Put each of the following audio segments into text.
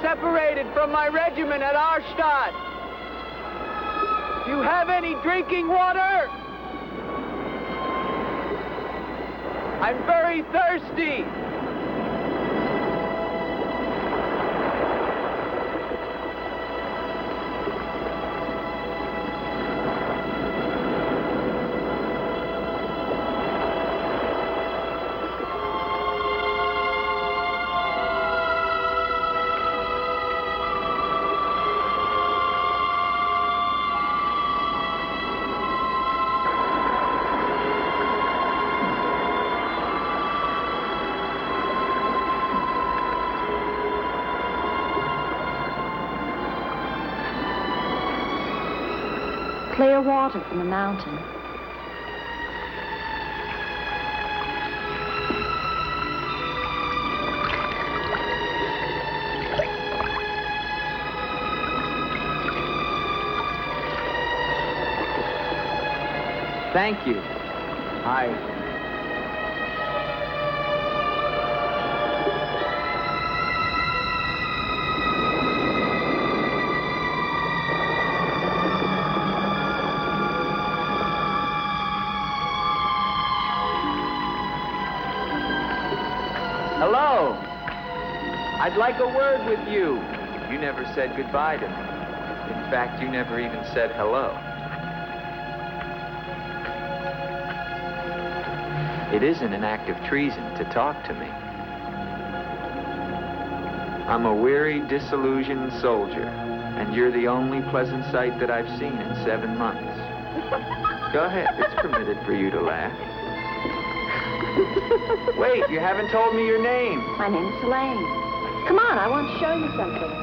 separated from my regiment at Arstadt. Do you have any drinking water? I'm very thirsty. Clear water from the mountain. Thank you. Hello. I'd like a word with you. You never said goodbye to me. In fact, you never even said hello. It isn't an act of treason to talk to me. I'm a weary, disillusioned soldier, and you're the only pleasant sight that I've seen in 7 months. Go ahead, it's permitted for you to laugh. Wait, you haven't told me your name. My name's Elaine. Come on, I want to show you something.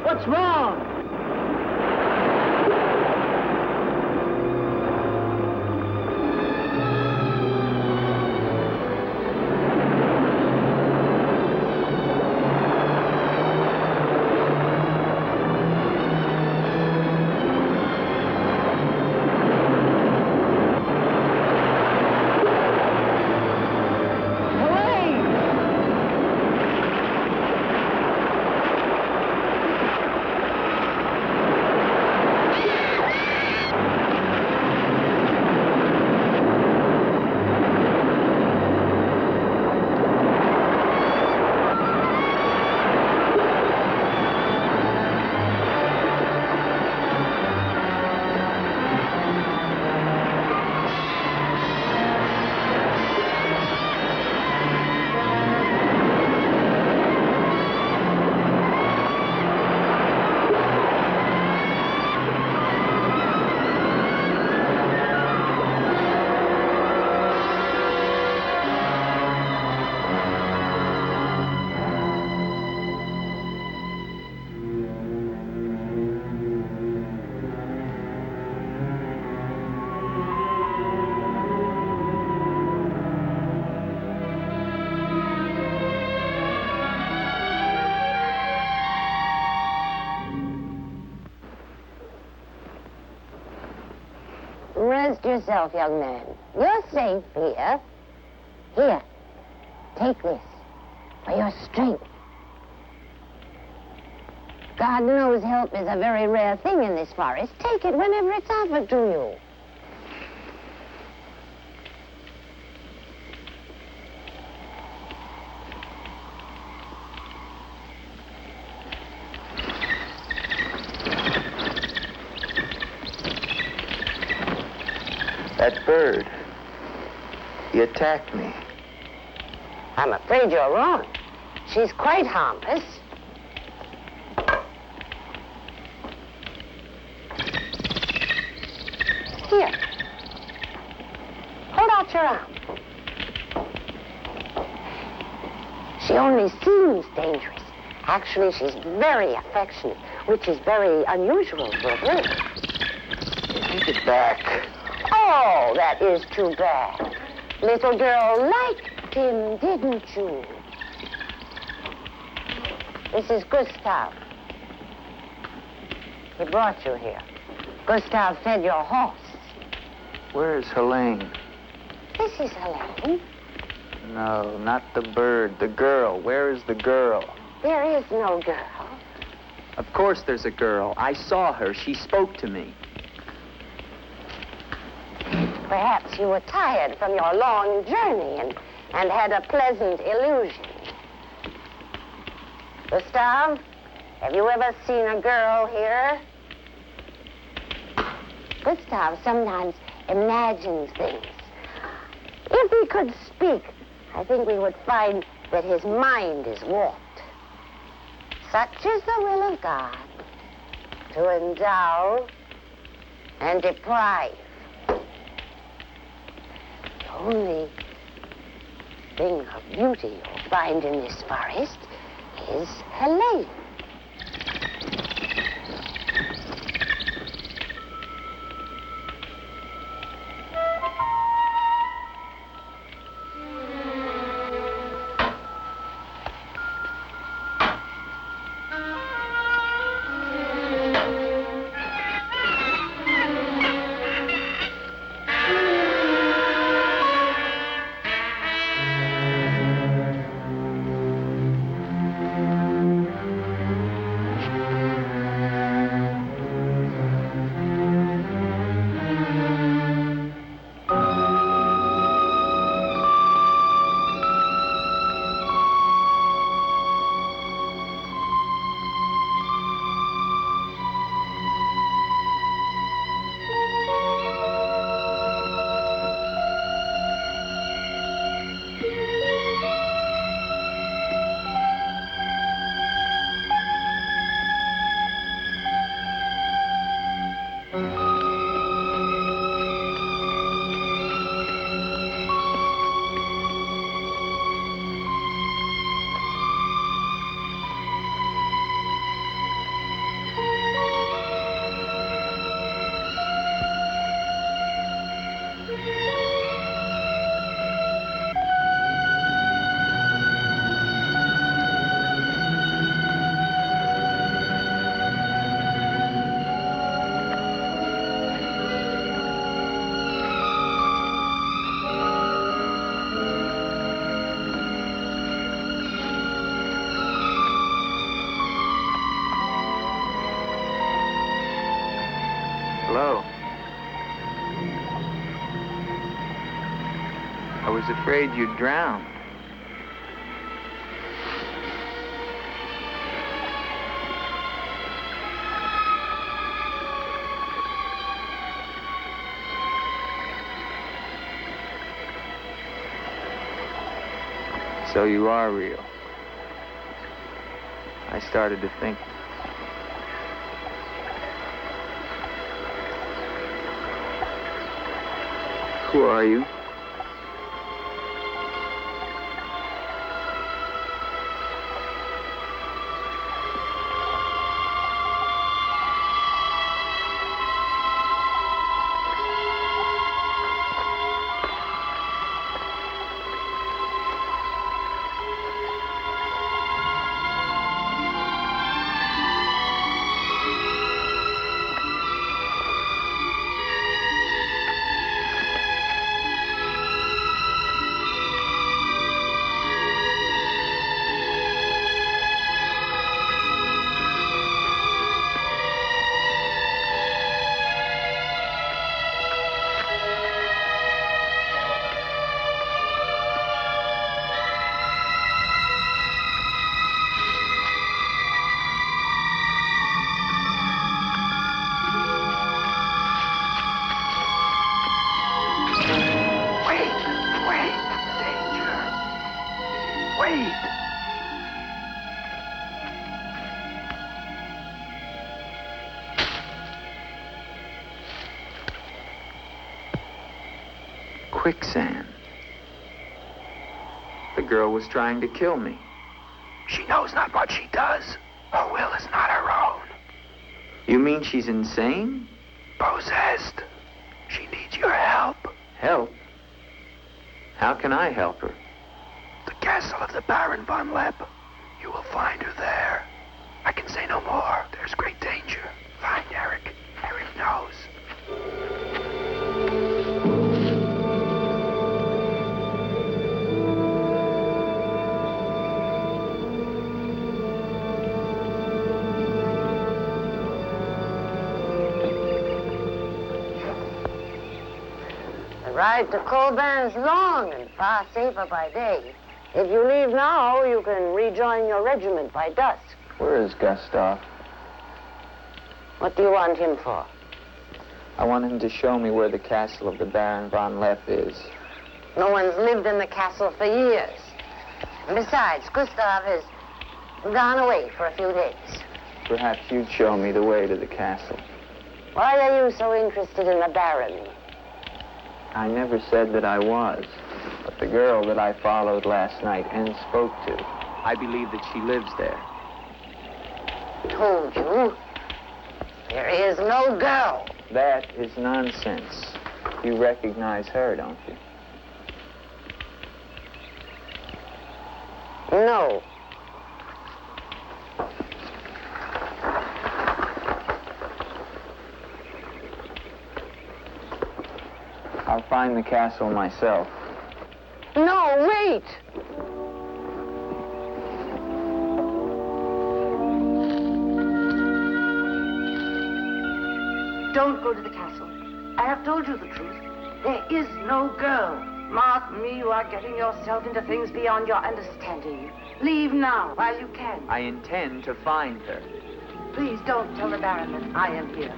What's wrong? Rest yourself, young man. You're safe here. Here, take this for your strength. God knows help is a very rare thing in this forest. Take it whenever it's offered to you. That bird, he attacked me. I'm afraid you're wrong. She's quite harmless. Here. Hold out your arm. She only seems dangerous. Actually, she's very affectionate, which is very unusual for her. Take it back. Oh, that is too bad. Little girl liked him, didn't you? This is Gustav. He brought you here. Gustav fed your horse. Where's Helene? This is Helene. No, not the bird. The girl. Where is the girl? There is no girl. Of course there's a girl. I saw her. She spoke to me. Perhaps you were tired from your long journey and had a pleasant illusion. Gustav, have you ever seen a girl here? Gustav sometimes imagines things. If he could speak, I think we would find that his mind is warped. Such is the will of God, to endow and deprive. The only thing of beauty you'll find in this forest is Helene. Hello. I was afraid you'd drown. So you are real. I started to think. Who are you? Wait! Quicksand. The girl was trying to kill me. She knows not what she does. Her will is not her own. You mean she's insane? Possessed. She needs your help. Help? How can I help her? The castle of the Baron von Lepp. You will find her there. I can say no more. There's great danger. Find Eric. Eric knows. The ride to Corman is long and far safer by day. If you leave now, you can rejoin your regiment by dusk. Where is Gustav? What do you want him for? I want him to show me where the castle of the Baron von Lepp is. No one's lived in the castle for years. And besides, Gustav has gone away for a few days. Perhaps you'd show me the way to the castle. Why are you so interested in the Baron? I never said that I was. But the girl that I followed last night and spoke to, I believe that she lives there. Told you. There is no girl. That is nonsense. You recognize her, don't you? No. I'll find the castle myself. No, wait! Don't go to the castle. I have told you the truth. There is no girl. Mark me, you are getting yourself into things beyond your understanding. Leave now, while you can. I intend to find her. Please don't tell the Baron that I am here.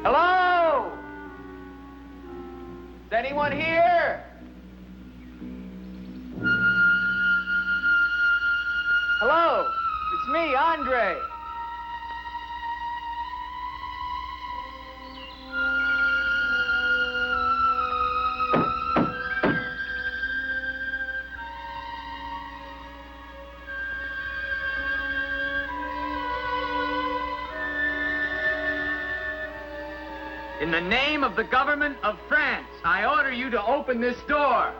Hello? Is anyone here? Hello? It's me, Andre. In the name of the government of France, I order you to open this door.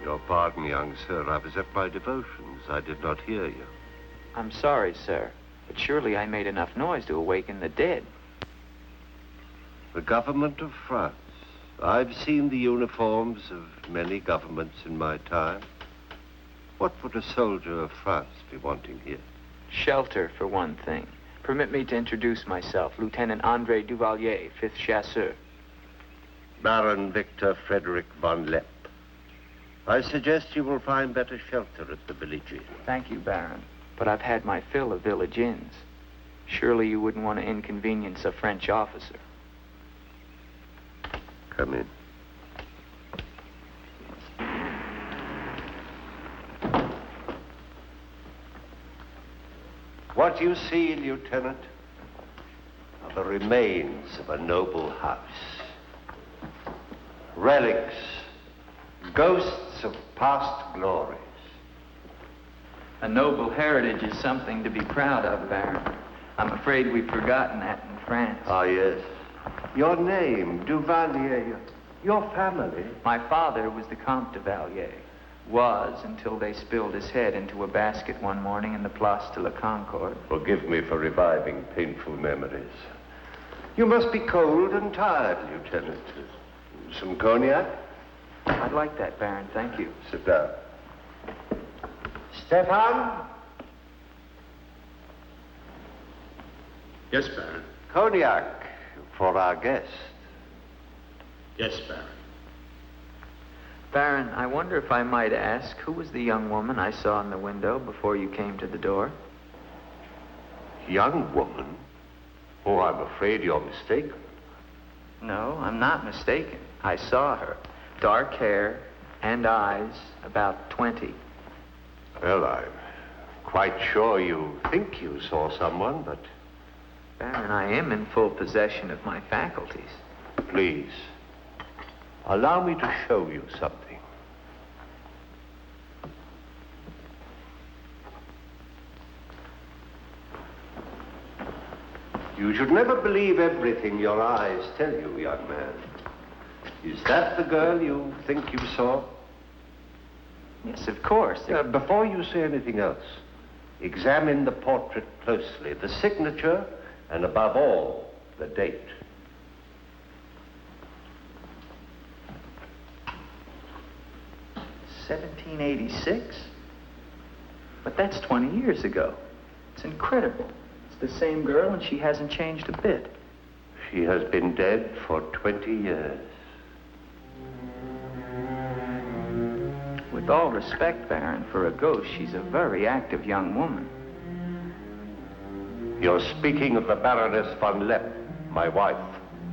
Your pardon, young sir. I was at my devotions. I did not hear you. I'm sorry, sir, but but surely I made enough noise to awaken the dead. The government of France. I've seen the uniforms of many governments in my time. What would a soldier of France be wanting here? Shelter, for one thing. Permit me to introduce myself, Lieutenant Andre Duvalier, 5th Chasseur. Baron Victor Frederick von Lepp. I suggest you will find better shelter at the village inn. Thank you, Baron. But I've had my fill of village inns. Surely you wouldn't want to inconvenience a French officer. Come in. What you see, Lieutenant, are the remains of a noble house. Relics, ghosts of past glories. A noble heritage is something to be proud of, Baron. I'm afraid we've forgotten that in France. Ah, yes. Your name, Duvalier, your family. My father was the Comte de Valier. Was until they spilled his head into a basket one morning in the Place de la Concorde. Forgive me for reviving painful memories. You must be cold and tired, Lieutenant. Some cognac? I'd like that, Baron. Thank you. Sit down. Stefan? Yes, Baron. Cognac for our guest. Yes, Baron. Baron, I wonder if I might ask, who was the young woman I saw in the window before you came to the door? Young woman? Oh, I'm afraid you're mistaken. No, I'm not mistaken. I saw her. Dark hair and eyes, about 20. Well, I'm quite sure you think you saw someone, but... Baron, I am in full possession of my faculties. Please, allow me to show you something. You should never believe everything your eyes tell you, young man. Is that the girl you think you saw? Yes, of course. Before you say anything else, examine the portrait closely, the signature, and above all, the date. $1786? But that's 20 years ago. It's incredible. It's the same girl and she hasn't changed a bit. She has been dead for 20 years. With all respect, Baron, for a ghost, she's a very active young woman. You're speaking of the Baroness von Lepp, my wife.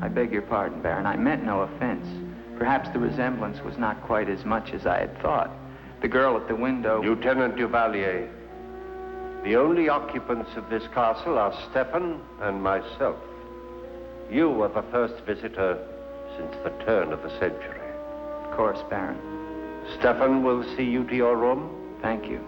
I beg your pardon, Baron. I meant no offense. Perhaps the resemblance was not quite as much as I had thought. The girl at the window... Lieutenant Duvalier, the only occupants of this castle are Stefan and myself. You are the first visitor since the turn of the century. Of course, Baron. Stefan will see you to your room. Thank you.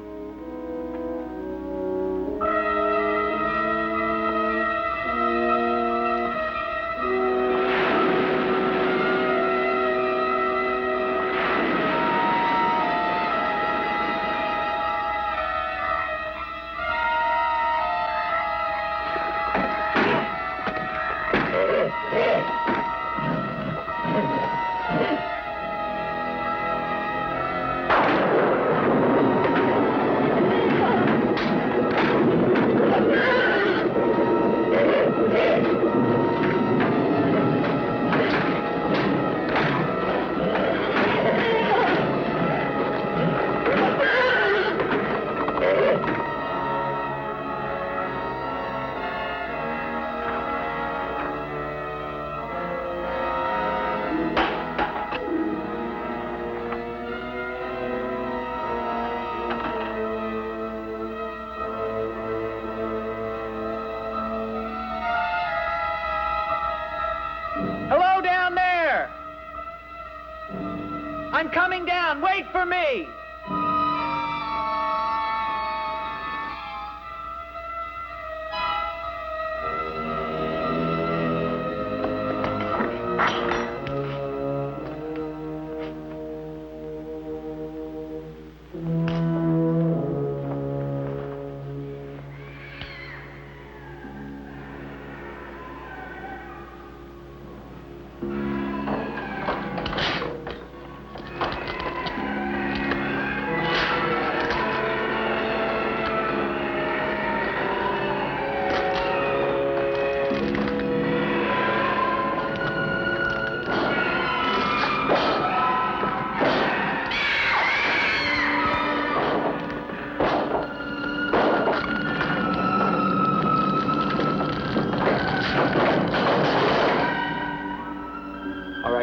Hello down there! I'm coming down. Wait for me!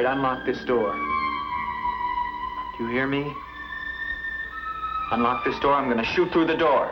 right, unlock this door. Do you hear me? Unlock this door, I'm gonna shoot through the door.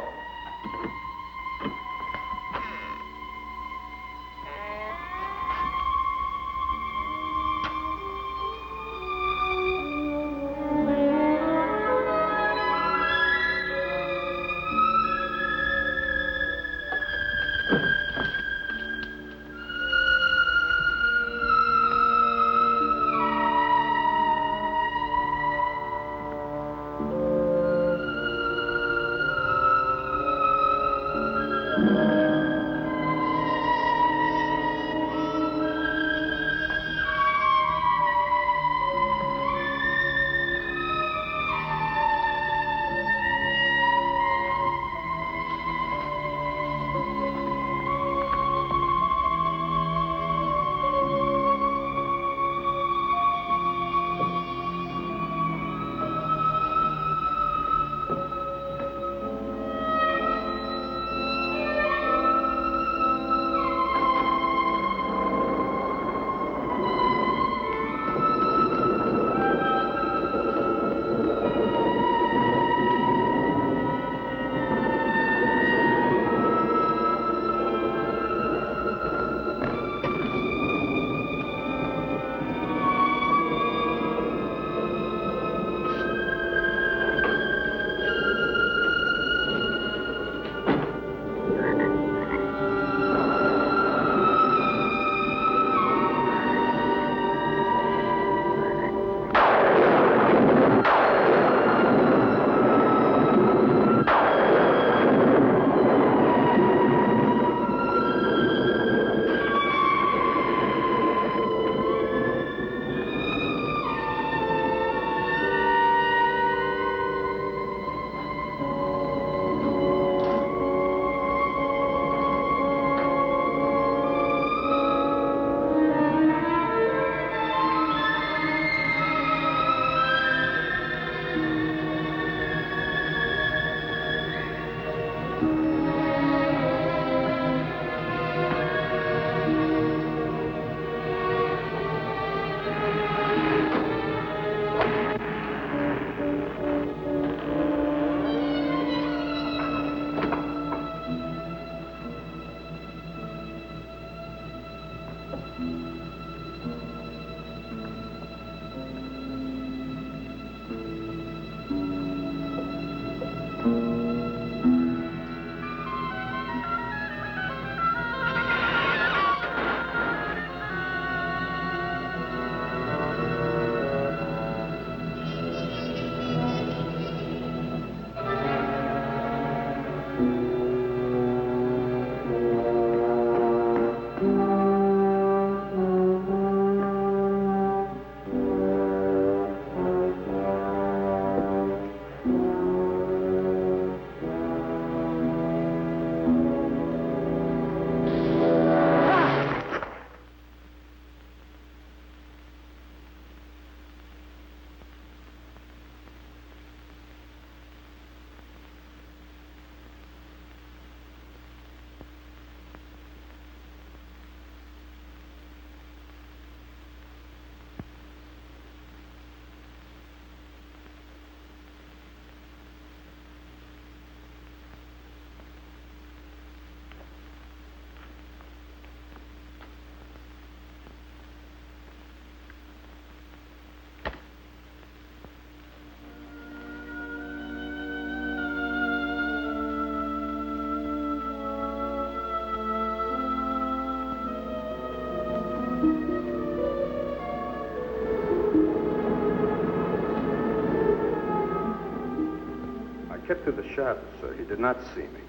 Kept through the shadows, sir. He did not see me.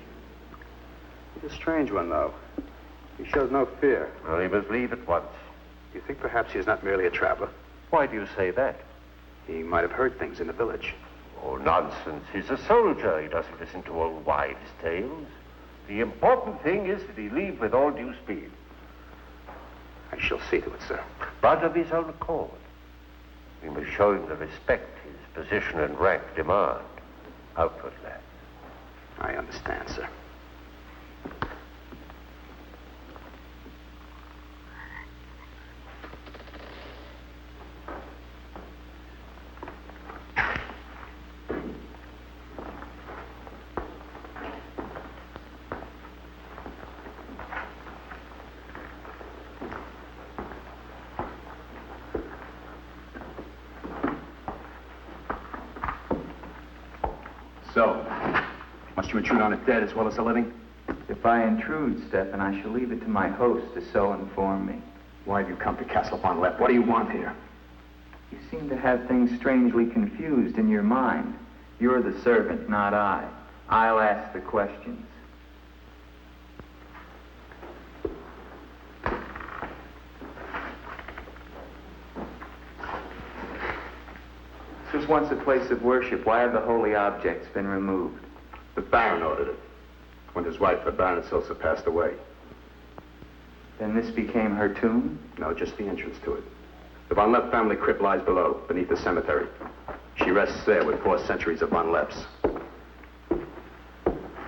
He's a strange one, though. He shows no fear. Well, he must leave at once. You think perhaps he's not merely a traveler? Why do you say that? He might have heard things in the village. Oh, nonsense. He's a soldier. He doesn't listen to old wives' tales. The important thing is that he leave with all due speed. I shall see to it, sir. But of his own accord. We must show him the respect his position and rank demand. Outwardly. I understand, sir. Must you intrude on a dead as well as a living? If I intrude, Stefan, I shall leave it to my host to so inform me. Why have you come to Castle Von Lepp? What do you want here? You seem to have things strangely confused in your mind. You're the servant, not I. I'll ask the questions. This was once a place of worship. Why have the holy objects been removed? The Baron ordered it. When his wife, the Baroness Ilsa, passed away. Then this became her tomb? No, just the entrance to it. The Von Lepp family crypt lies below, beneath the cemetery. She rests there with 4 centuries of Von Lepps.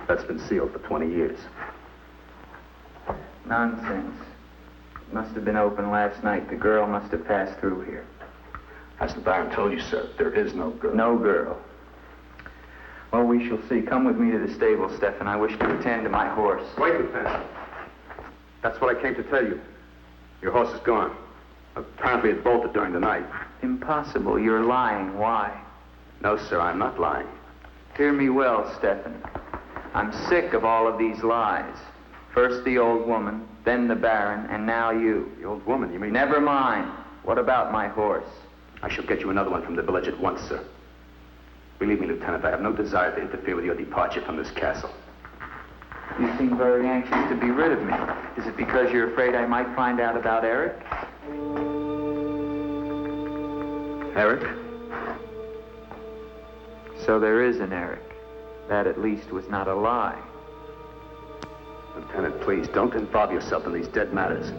That's been sealed for 20 years. Nonsense. It must have been open last night. The girl must have passed through here. As the Baron told you, sir, there is no girl. No girl. Well, we shall see. Come with me to the stable, Stefan. I wish to attend to my horse. Wait, Lieutenant. That's what I came to tell you. Your horse is gone. Apparently it bolted during the night. Impossible. You're lying. Why? No, sir, I'm not lying. Hear me well, Stefan. I'm sick of all of these lies. First the old woman, then the Baron, and now you. The old woman, you mean? Never mind. What about my horse? I shall get you another one from the village at once, sir. Believe me, Lieutenant, I have no desire to interfere with your departure from this castle. You seem very anxious to be rid of me. Is it because you're afraid I might find out about Eric? Eric? So there is an Eric. That at least was not a lie. Lieutenant, please, don't involve yourself in these dead matters.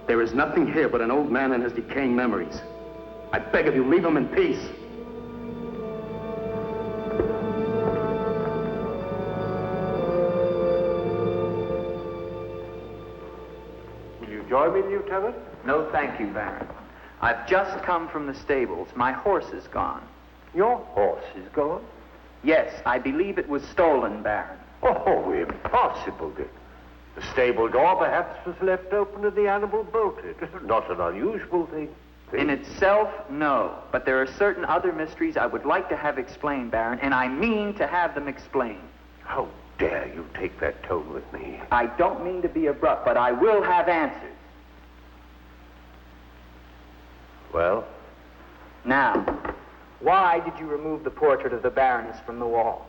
There is nothing here but an old man and his decaying memories. I beg of you, leave him in peace. Will you join me, Lieutenant? No, thank you, Baron. I've just come from the stables. My horse is gone. Your horse is gone? Yes, I believe it was stolen, Baron. Oh, impossible, Dick. The stable door perhaps was left open and the animal bolted. Not an unusual thing. In itself, no. But there are certain other mysteries I would like to have explained, Baron, and I mean to have them explained. How dare you take that tone with me? I don't mean to be abrupt, but I will have answers. Well? Now, why did you remove the portrait of the Baroness from the wall?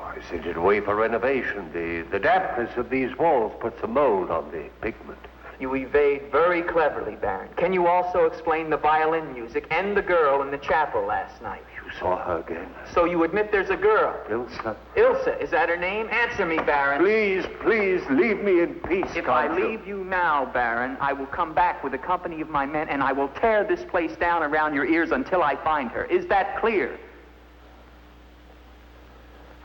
I sent it away for renovation. The dampness of these walls puts a mold on the pigment. You evade very cleverly, Baron. Can you also explain the violin music and the girl in the chapel last night? You saw her again? So you admit there's a girl? Ilsa. Ilsa, is that her name? Answer me, Baron. Please, please, leave me in peace, If I leave you now, Baron, I will come back with a company of my men and I will tear this place down around your ears until I find her. Is that clear?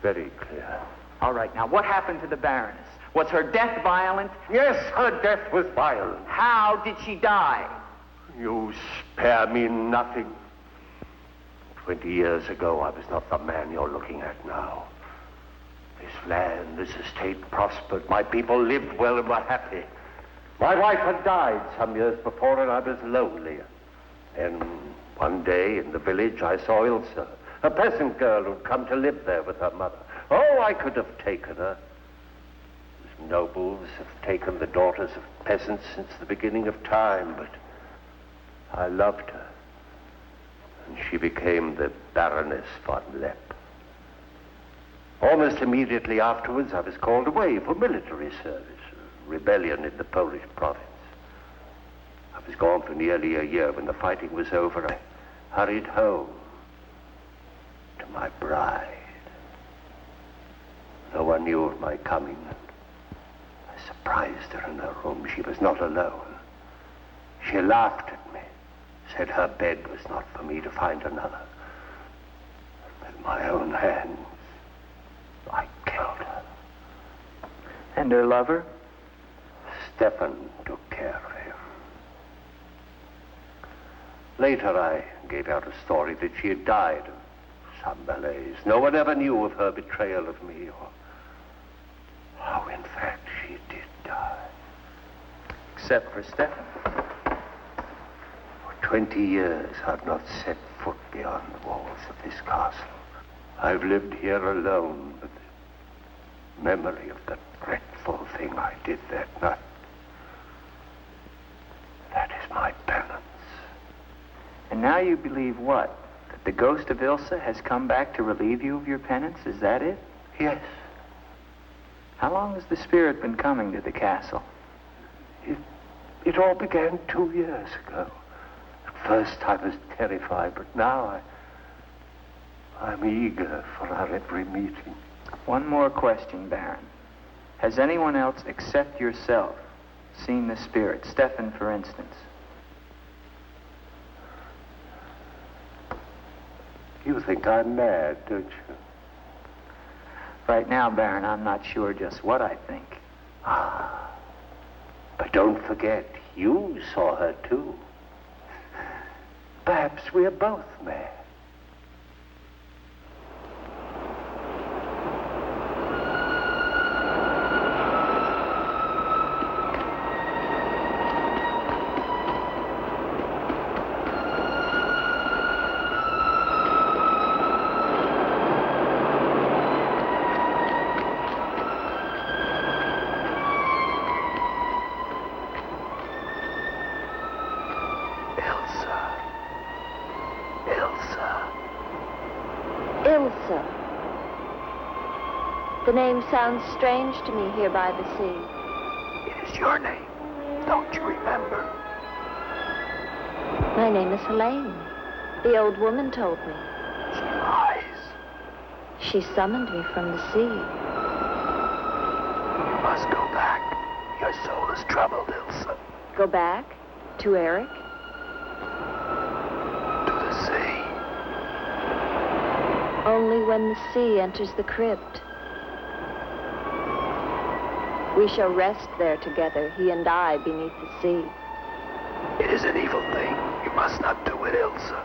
Very clear. All right, now, what happened to the Baroness? Was her death violent? Yes, her death was violent. How did she die? You spare me nothing. 20 years ago, I was not the man you're looking at now. This land, this estate prospered. My people lived well and were happy. My wife had died some years before, and I was lonely. And one day in the village, I saw Ilsa, a peasant girl who'd come to live there with her mother. Oh, I could have taken her. Nobles have taken the daughters of peasants since the beginning of time, but I loved her. And she became the Baroness von Lepp. Almost immediately afterwards, I was called away for military service, a rebellion in the Polish province. I was gone for nearly a year. When the fighting was over, I hurried home to my bride. No one knew of my coming. I surprised her in her room. She was not alone. She laughed at me, said her bed was not for me to find another. With my own hands, I killed her. And her lover? Stefan took care of him. Later, I gave out a story that she had died of some malaise. No one ever knew of her betrayal of me, or how, in fact, she did die. Except for Stefan. For 20 years, I've not set foot beyond the walls of this castle. I've lived here alone with the memory of the dreadful thing I did that night. That is my penance. And now you believe what? That the ghost of Ilsa has come back to relieve you of your penance? Is that it? Yes. How long has the spirit been coming to the castle? It all began 2 years ago. At first I was terrified, but now I'm eager for our every meeting. One more question, Baron. Has anyone else except yourself seen the spirit? Stefan, for instance. You think I'm mad, don't you? Right now, Baron, I'm not sure just what I think. Ah. But don't forget, you saw her too. Perhaps we're both mad. Ilsa. The name sounds strange to me here by the sea. It is your name. Don't you remember? My name is Helene. The old woman told me. She lies. She summoned me from the sea. You must go back. Your soul is troubled, Ilsa. Go back? To Eric? To the sea. Only when the sea enters the crypt. We shall rest there together, he and I, beneath the sea. It is an evil thing. You must not do it, Ilsa.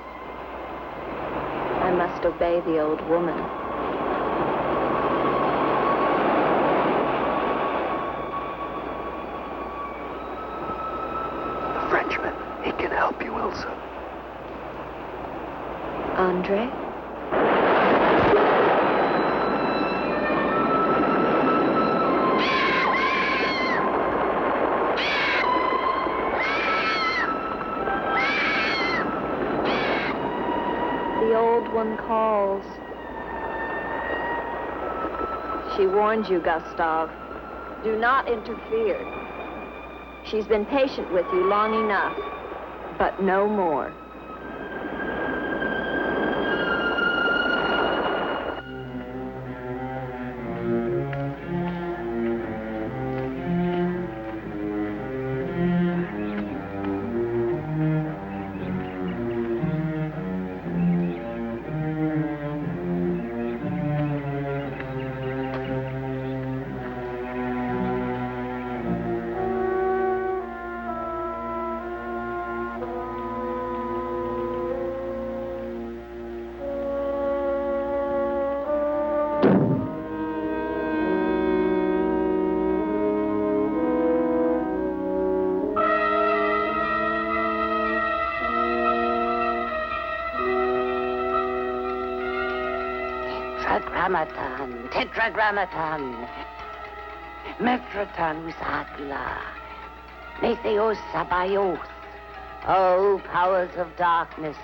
I must obey the old woman. The Frenchman, he can help you, Ilsa. Andre? The old one calls. She warned you, Gustav. Do not interfere. She's been patient with you long enough, but no more. Tetragrammaton, tetragrammaton. Metraton usagla. Metheos sabayoth. Oh, powers of darkness,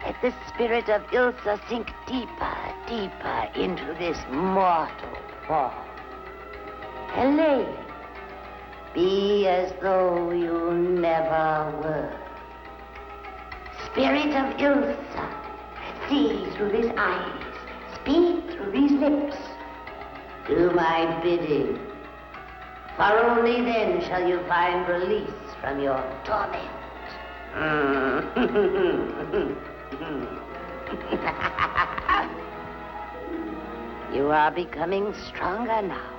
let the spirit of Ilsa sink deeper, deeper into this mortal form. Helene, be as though you never were. Spirit of Ilsa, see through these eyes, speak through these lips. Do my bidding, for only then shall you find release from your torment. You are becoming stronger now,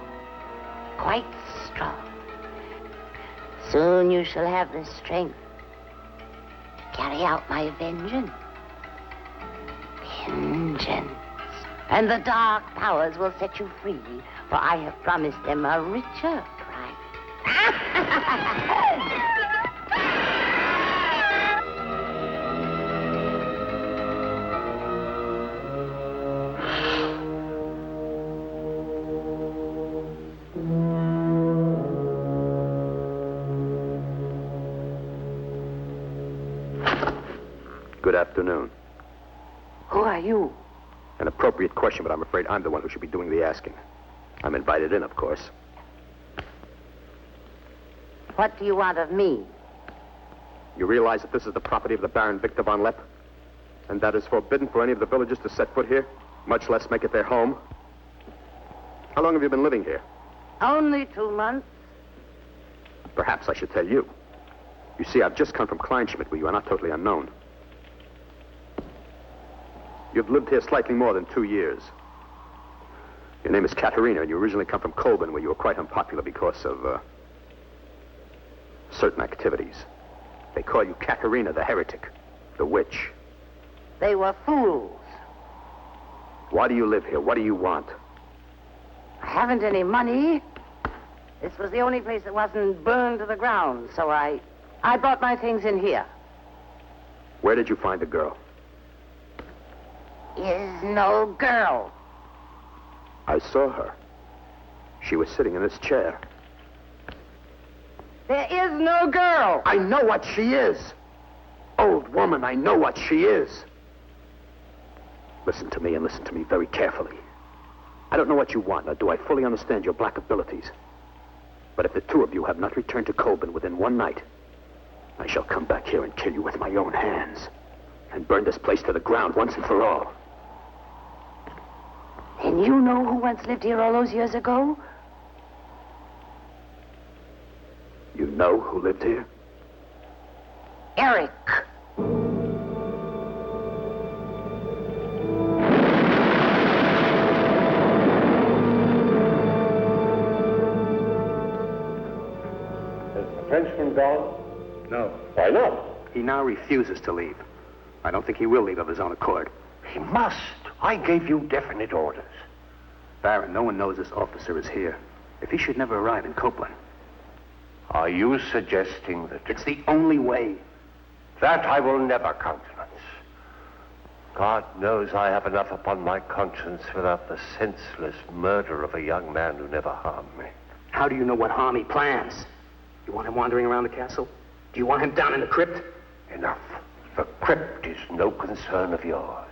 quite strong. Soon you shall have the strength to carry out my vengeance. Vengeance. And the dark powers will set you free, for I have promised them a richer price. Good afternoon. Who are you? An appropriate question, but I'm afraid I'm the one who should be doing the asking. I'm invited in, of course. What do you want of me? You realize that this is the property of the Baron Victor von Lepp? And that is forbidden for any of the villagers to set foot here, much less make it their home? How long have you been living here? Only 2 months. Perhaps I should tell you. You see, I've just come from Kleinschmidt, where you are not totally unknown. You've lived here slightly more than 2 years. Your name is Katerina, and you originally come from Colburn, where you were quite unpopular because of, certain activities. They call you Katerina the heretic, the witch. They were fools. Why do you live here? What do you want? I haven't any money. This was the only place that wasn't burned to the ground, so I brought my things in here. Where did you find the girl? Is no girl. I saw her. She was sitting in this chair. There is no girl. I know what she is. Old woman, I know what she is. Listen to me, and listen to me very carefully. I don't know what you want, nor do I fully understand your black abilities. But if the two of you have not returned to Colburn within one night, I shall come back here and kill you with my own hands, and burn this place to the ground once and for all. And you know who once lived here all those years ago? You know who lived here? Eric. Frenchman gone? No. Why not? He now refuses to leave. I don't think he will leave of his own accord. He must. I gave you definite orders. Baron, no one knows this officer is here. If he should never arrive in Copeland. Are you suggesting that... It's the only way. That I will never countenance. God knows I have enough upon my conscience without the senseless murder of a young man who never harmed me. How do you know what harm he plans? You want him wandering around the castle? Do you want him down in the crypt? Enough. The crypt is no concern of yours.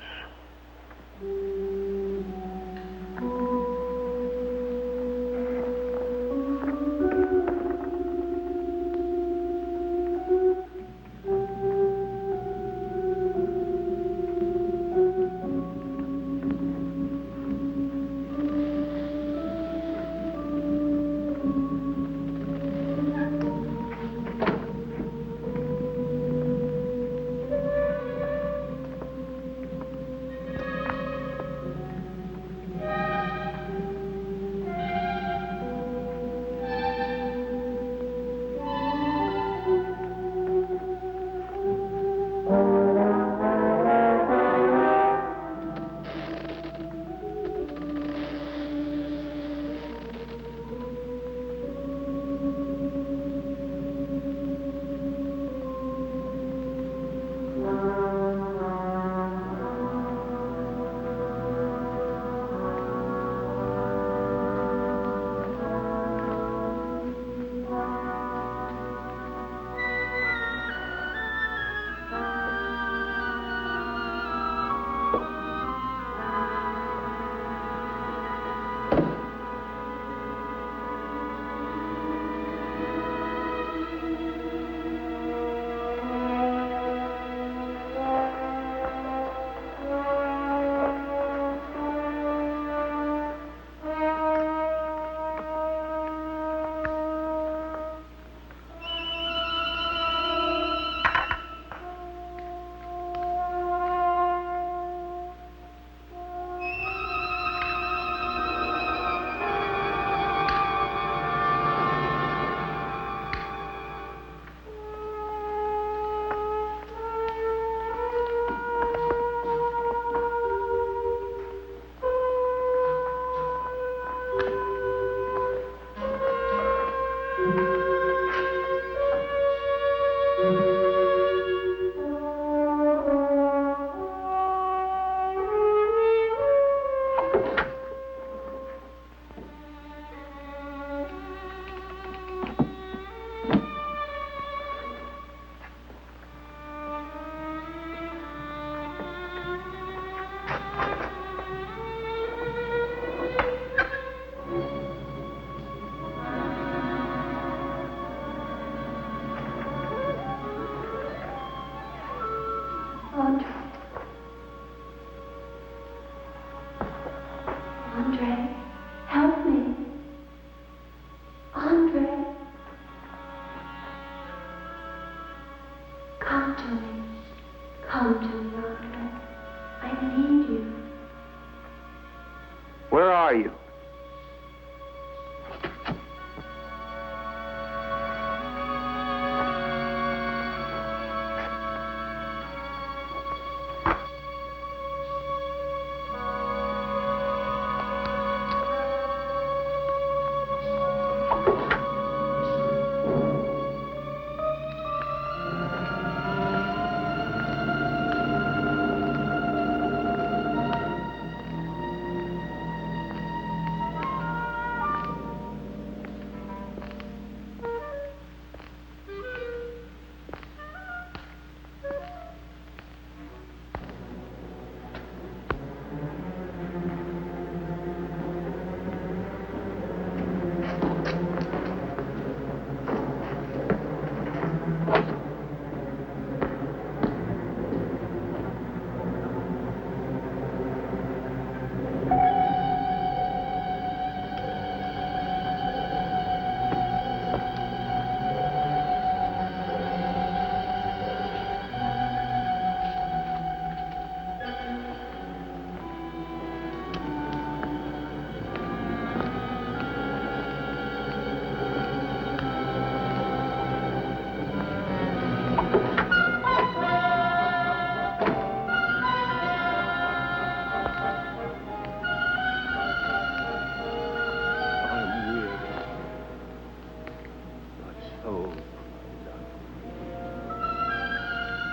Oh.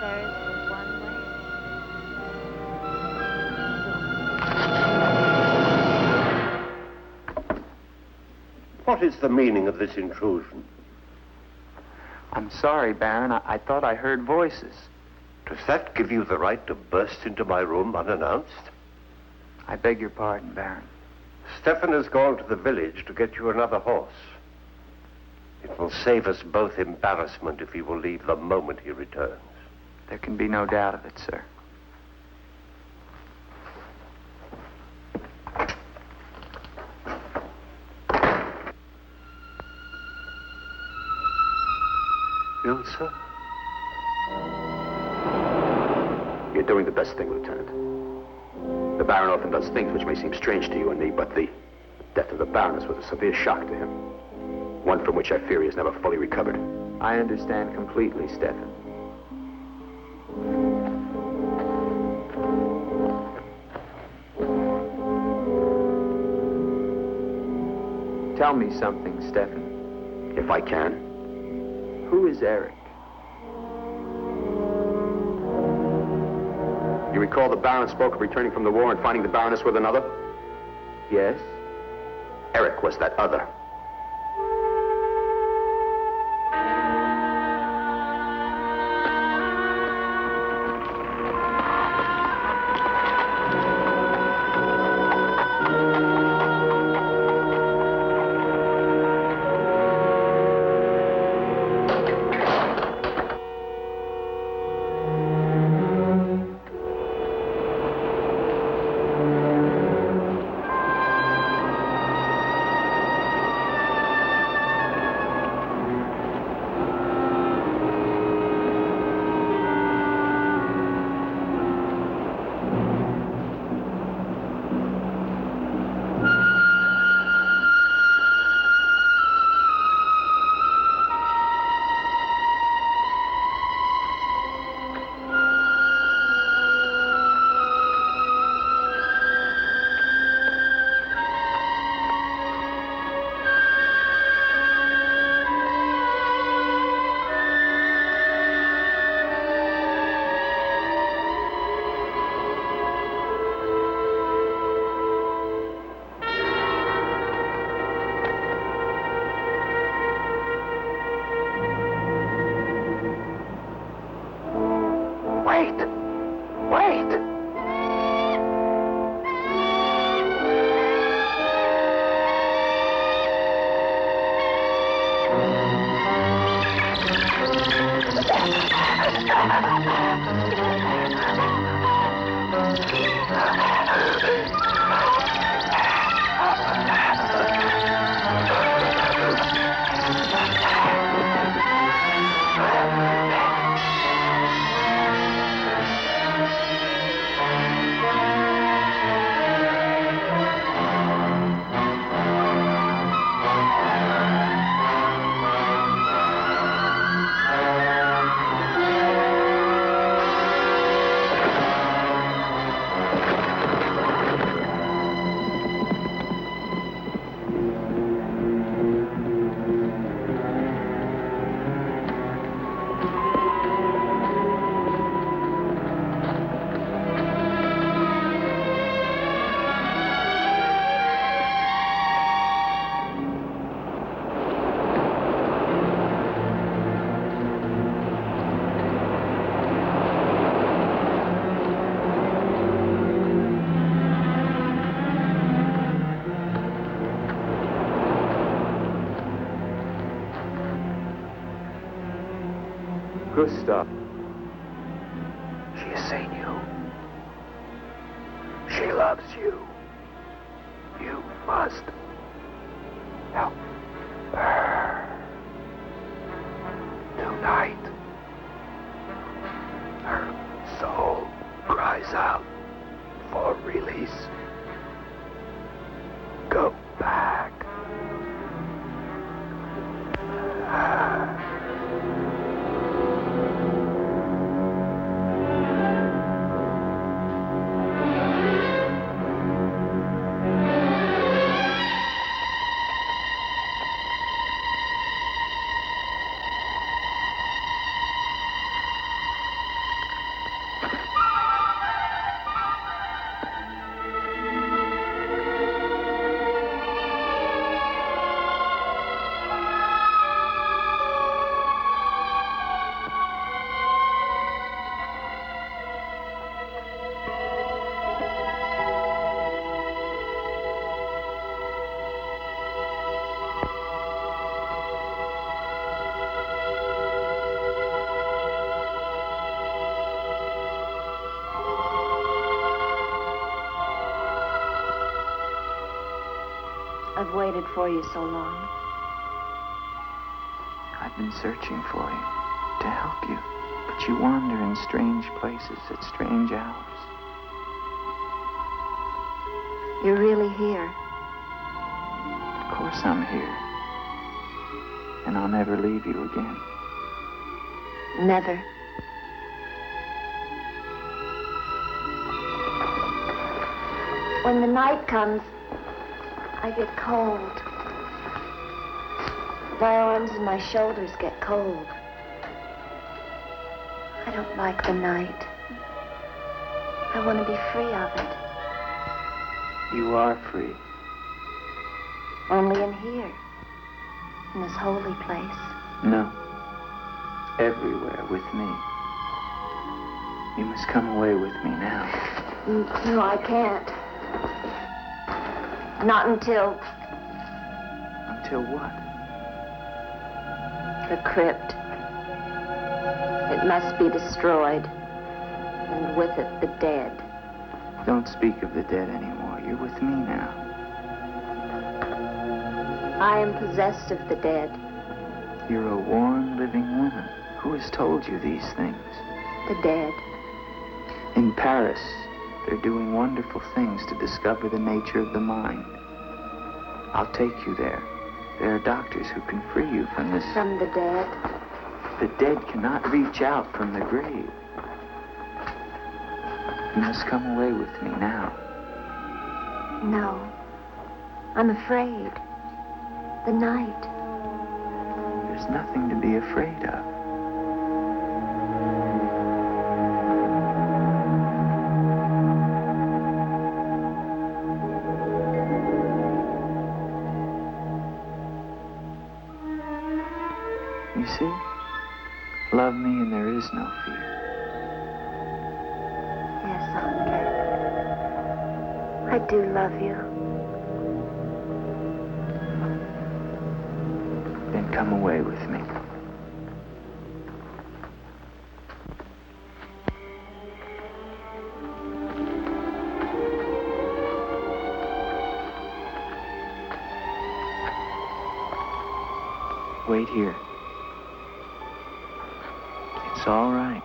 There is but one way. What is the meaning of this intrusion? I'm sorry, Baron. I thought I heard voices. Does that give you the right to burst into my room unannounced? I beg your pardon, Baron. Stefan has gone to the village to get you another horse. It will save us both embarrassment if he will leave the moment he returns. There can be no doubt of it, sir. Ilsa? You're doing the best thing, Lieutenant. The Baron often does things which may seem strange to you and me, but the death of the Baroness was a severe shock to him. One from which I fear he has never fully recovered. I understand completely, Stefan. Tell me something, Stefan. If I can. Who is Eric? You recall the Baron spoke of returning from the war and finding the Baroness with another? Yes? Eric was that other. Gustav. She has seen you. She loves you. You must help her. Tonight, her soul cries out for release. Go back. I've waited for you so long. I've been searching for you to help you, but you wander in strange places at strange hours. You're really here. Of course I'm here. And I'll never leave you again. Never. When the night comes, I get cold. My arms and my shoulders get cold. I don't like the night. I want to be free of it. You are free. Only in here, in this holy place. No. Everywhere with me. You must come away with me now. No, I can't. Not until Until what? the crypt. It must be destroyed, and with it the dead. Don't speak of the dead anymore. You're with me now. I am possessed of the dead. You're a warm, living woman. Who has told you these things? The dead. In Paris, they're doing wonderful things to discover the nature of the mind. I'll take you there. There are doctors who can free you from this. From the dead. The dead cannot reach out from the grave. You must come away with me now. No. I'm afraid. The night. There's nothing to be afraid of. You see? Love me and there is no fear. Yes, Andre. I do love you. Then come away with me. Wait here. It's all right.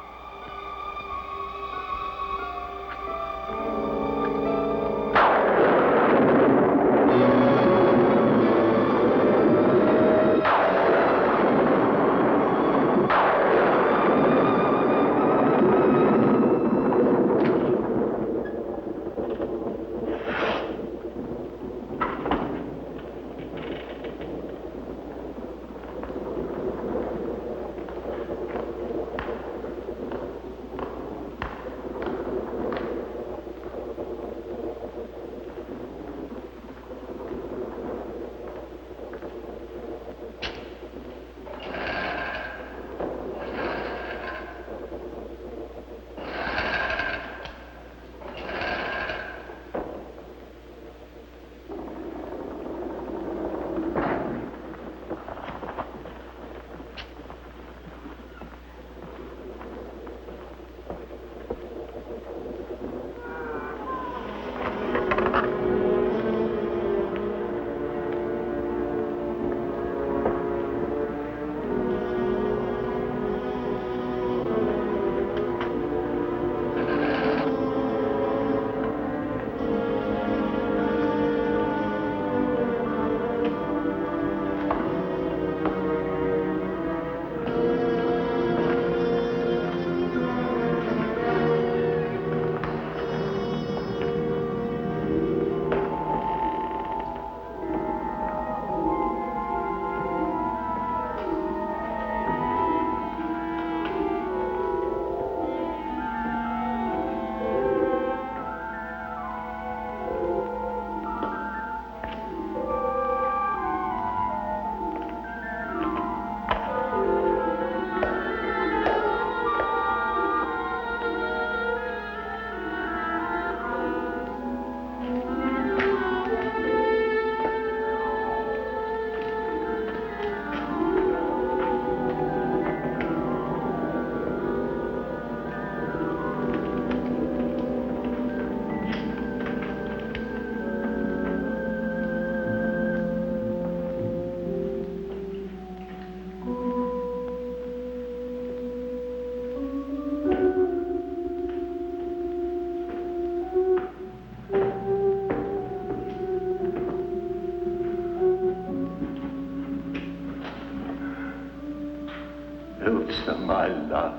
Ilsa, my love,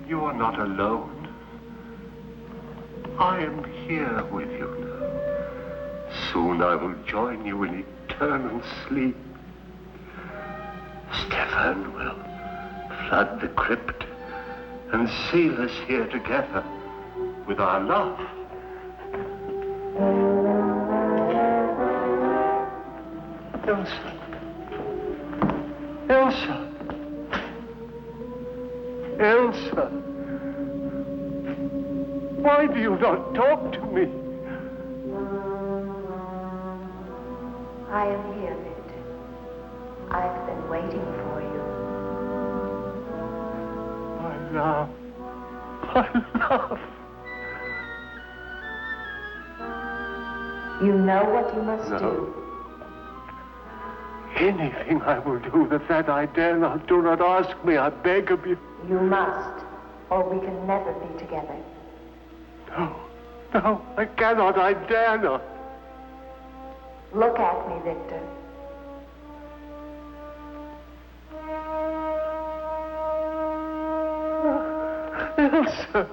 you are not alone. I am here with you now. Soon I will join you in eternal sleep. Stefan will flood the crypt and seal us here together with our love. Ilsa. Ilsa. Ilsa. Why do you not talk to me? I am here, Victor. I've been waiting for you. My love. My love. You know what you must No. do. Anything I will do that I dare not. Do not ask me, I beg of you. You must, or we can never be together. No, I cannot, I dare not. Look at me, Victor. Elsa,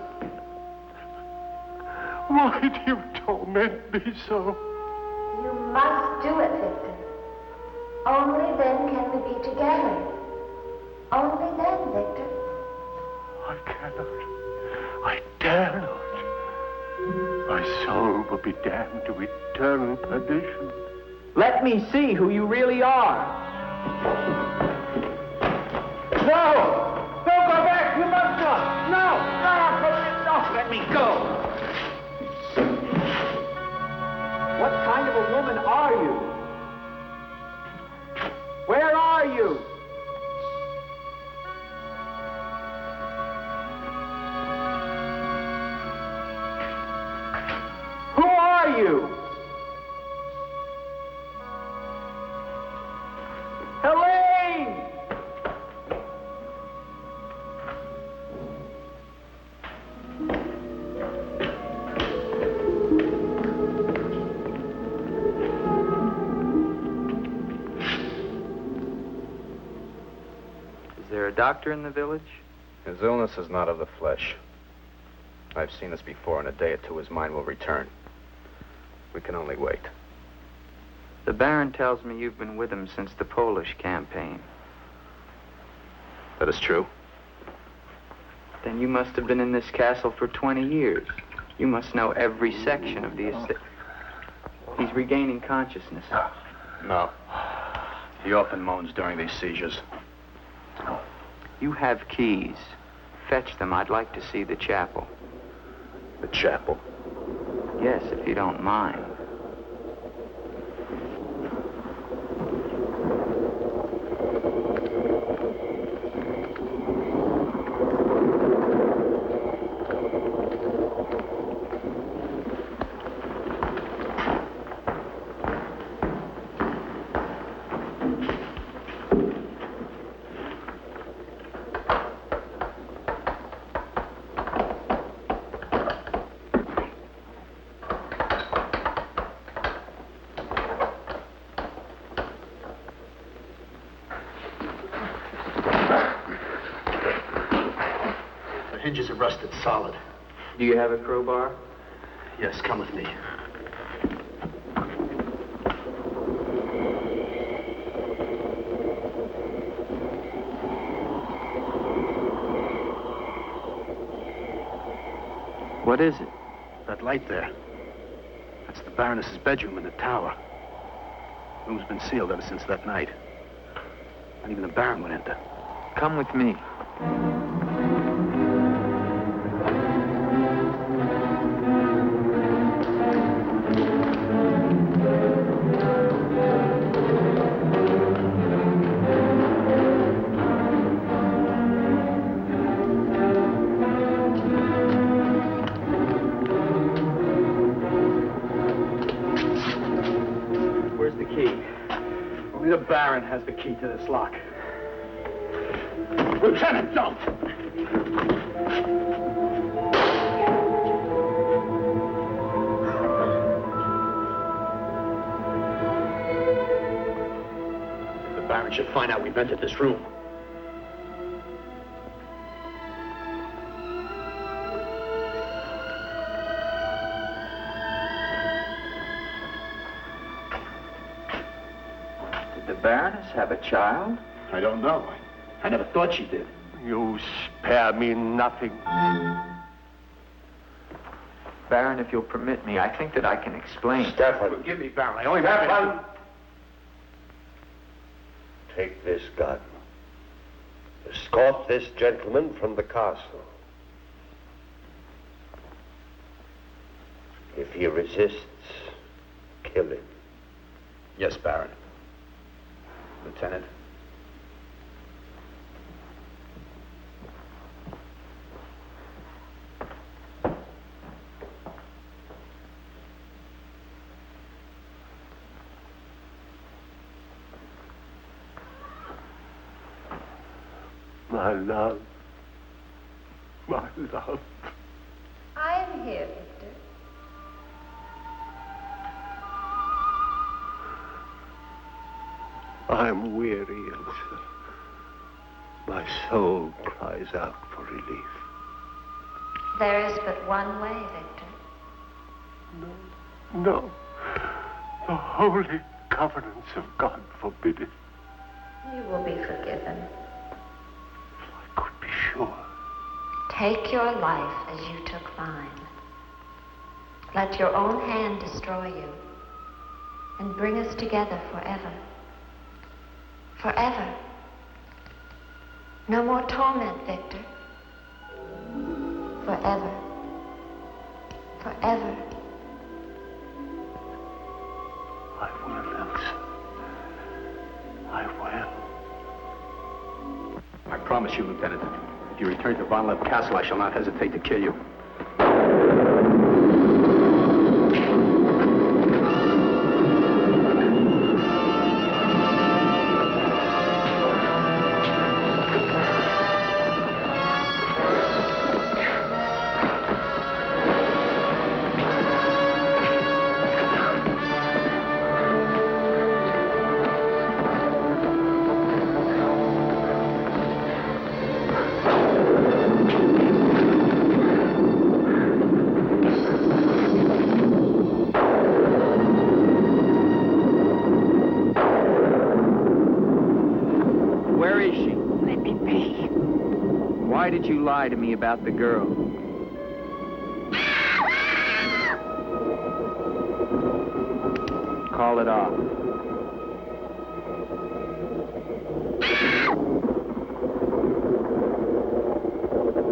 why do you torment me so? You must do it, Victor. Only then can we be together. Only then, Victor. I cannot. I dare not. My soul will be damned to eternal perdition. Let me see who you really are. No! Don't go back! You must not! No! No! Let me go! What kind of a woman are you? Where are you? Who are you? Helene! Is there a doctor in the village? His illness is not of the flesh. I've seen this before. In a day or two, his mind will return. We can only wait. The Baron tells me you've been with him since the Polish campaign. That is true. Then you must have been in this castle for 20 years. You must know every section of the estate. He's regaining consciousness. No. He often moans during these seizures. You have keys. Fetch them. I'd like to see the chapel. The chapel? Yes, if you don't mind. Hinges are rusted solid. Do you have a crowbar? Yes, come with me. What is it? That light there. That's the Baroness's bedroom in the tower. The room's been sealed ever since that night. Not even the Baron would enter. Come with me. Where's the key? Only the Baron has the key to this lock. Lieutenant, don't! The Baron should find out we've entered this room. Baroness have a child? I don't know. I never thought she did. You spare me nothing. Baron, if you'll permit me, I think that I can explain. Stefan. Forgive me, Baron. I only have Stefan! Take this gun. Escort this gentleman from the castle. If he resists, kill him. Yes, Baron. Lieutenant. My love. My love. I'm here, Victor. I'm weary, Elsa. My soul cries out for relief. There is but one way, Victor. No. The holy covenants of God forbid it. You will be forgiven. I could be sure. Take your life as you took mine. Let your own hand destroy you and bring us together forever. Forever. No more torment, Victor. Forever. Forever. I will, Elsa. I will. I promise you, Lieutenant, if you return to Von Lepp Castle, I shall not hesitate to kill you. Why did you lie to me about the girl? Call it off.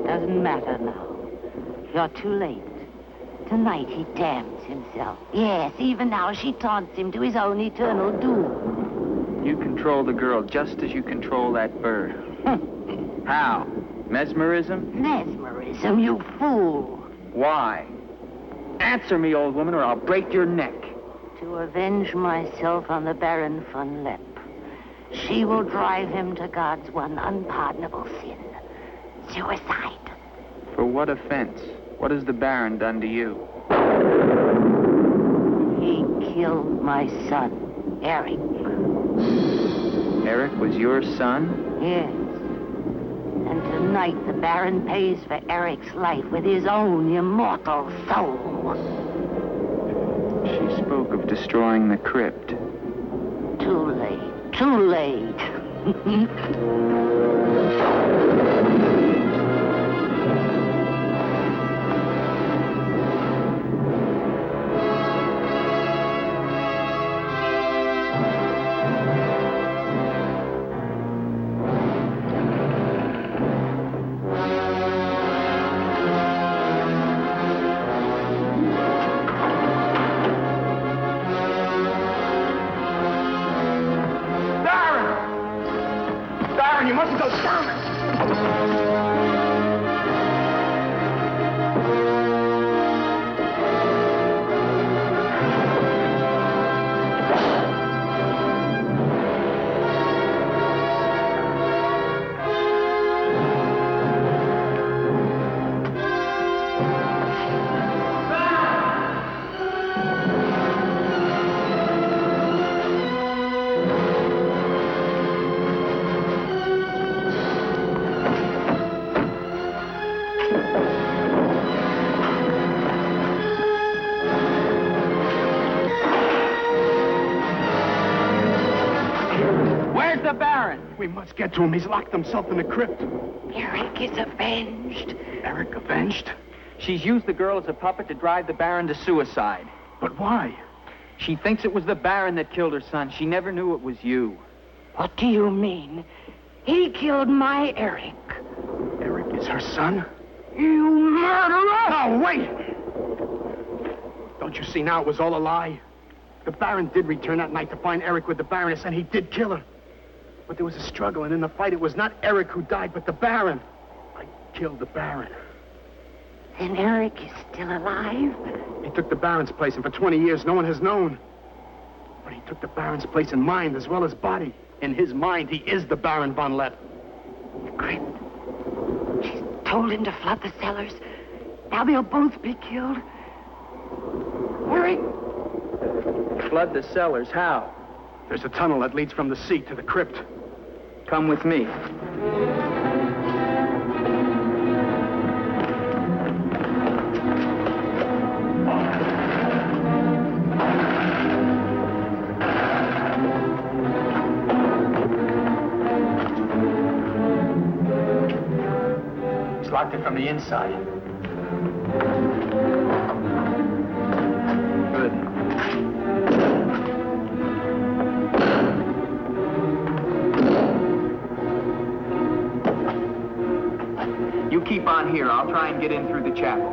Doesn't matter now. You're too late. Tonight he damns himself. Yes, even now she taunts him to his own eternal doom. You control the girl just as you control that bird. How? Mesmerism? Mesmerism, you fool. Why? Answer me, old woman, or I'll break your neck. To avenge myself on the Baron von Lepp. She will drive him to God's one unpardonable sin. Suicide. For what offense? What has the Baron done to you? He killed my son, Eric. Eric was your son? Yes. And tonight the Baron pays for Eric's life with his own immortal soul. She spoke of destroying the crypt. Too late. Too late. You mustn't go down. We must get to him. He's locked himself in the crypt. Eric is avenged. Eric avenged? She's used the girl as a puppet to drive the Baron to suicide. But why? She thinks it was the Baron that killed her son. She never knew it was you. What do you mean? He killed my Eric. Eric is her son? You murderer! No, wait! Don't you see now it was all a lie? The Baron did return that night to find Eric with the Baroness, and he did kill her. But there was a struggle, and in the fight, it was not Eric who died, but the Baron. I killed the Baron. Then Eric is still alive? He took the Baron's place, and for 20 years, no one has known. But he took the Baron's place in mind as well as body. In his mind, he is the Baron von Lepp. The crypt. She's told him to flood the cellars. Now they'll both be killed. Eric! Flood the cellars? How? There's a tunnel that leads from the sea to the crypt. Come with me. He's locked it from the inside. Good. You keep on here. I'll try and get in through the chapel.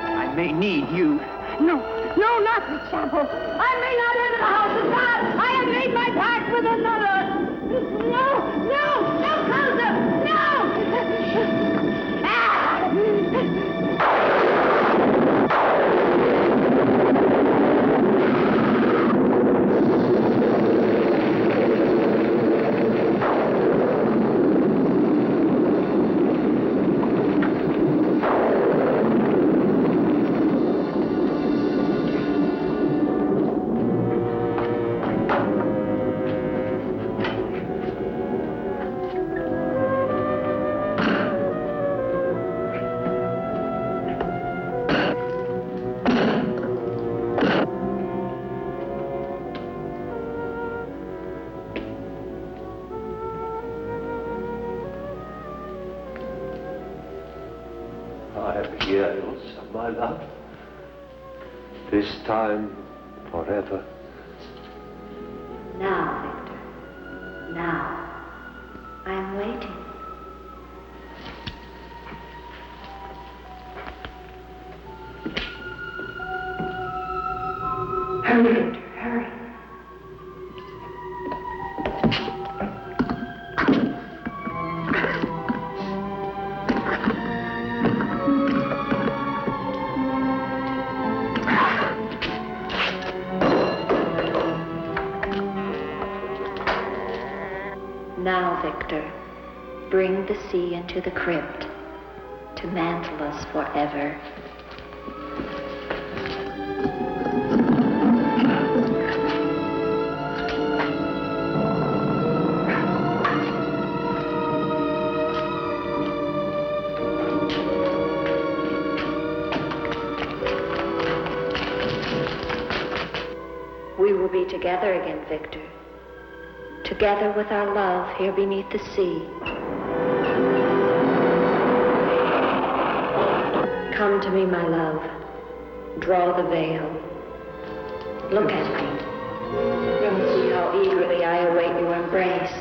I may need you. No, not the chapel. I may not enter the house of God. I have made my pact with another. No, closer. No! I am here, Ilsa, my love. This time, forever. Now, Victor. Now. I am waiting. Hurry, Victor, hurry. Now, Victor, bring the sea into the crypt to mantle us forever. We will be together again, Victor. Together with our love here beneath the sea. Come to me, my love. Draw the veil. Look at me. And see how eagerly I await your embrace.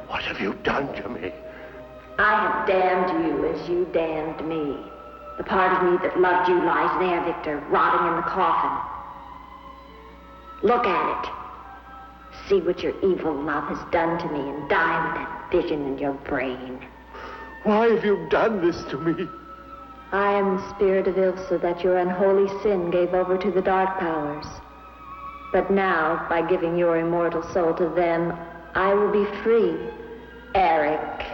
What have you done to me? I have damned you as you damned me. The part of me that loved you lies there, Victor, rotting in the coffin. Look at it. See what your evil love has done to me and die with that vision in your brain. Why have you done this to me? I am the spirit of Ilsa that your unholy sin gave over to the dark powers. But now, by giving your immortal soul to them, I will be free Eric.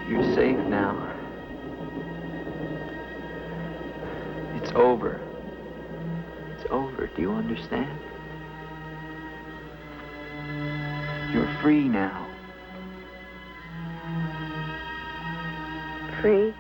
You're safe now. It's over. It's over. Do you understand? You're free now. Free?